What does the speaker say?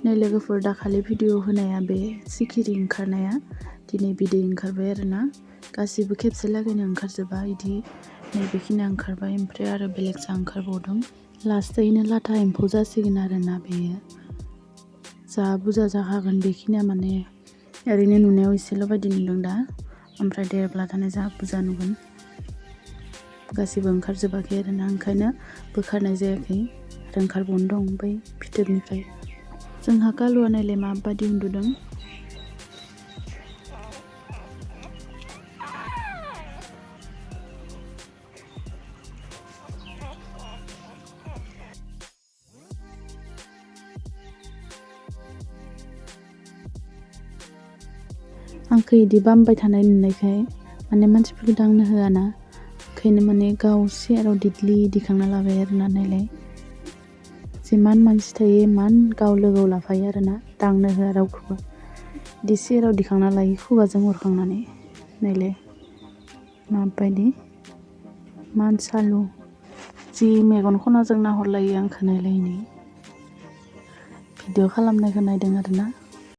नै लोगोफोर दाखालि भिडिअ होनाया बे सिखिरि ओंखारनाया दिनै बिदै ओंखारबाय आरोना गासिबो खेबसे लागैनो ओंखारजोबा इदि नैबेखिनिया ओंखारबाय ओमफ्राय आरो बेलेग जा ओंखारबावदों लास्टैनो लाथा एम्फौ जासिगोन आरोना बेयो जा बुरजा जाखागोन बेखिनिया माने ओरैनो नुनायाव एसेल' बायदि नुदों दा ओमफ्राय देरब्लाथाय जा बुरजा नुगोन गासिबो ओंखारजोबाखै आरोना ओंखायनो बोखारनाय जायाखै आरो ओंखारबावनो दं बै फिथोबनिफ्राय जोंहा कालुआ नायलाय माबादि उन्दुदों आंखौ इदि बामबाय थानाय नुनायखाय माने मानसिफोरखौ दांनो होआना ओंखायनो माने गाव सेराव दिदलि दिखांना लाबाय आरोना नायलाय जिमान मानसि थायो इमान गाव लोगोआव लाफायो आरोना दांनो होआ रावखौबो इदि सेराव दिखांना लायो खुगाजों अरखांनानै नायलाय माबायदि मान सालु जि मेगन खनाजों नाहरलायो आंखौ नायलाय भिडिअ खालामनायखौ नायदों आरोना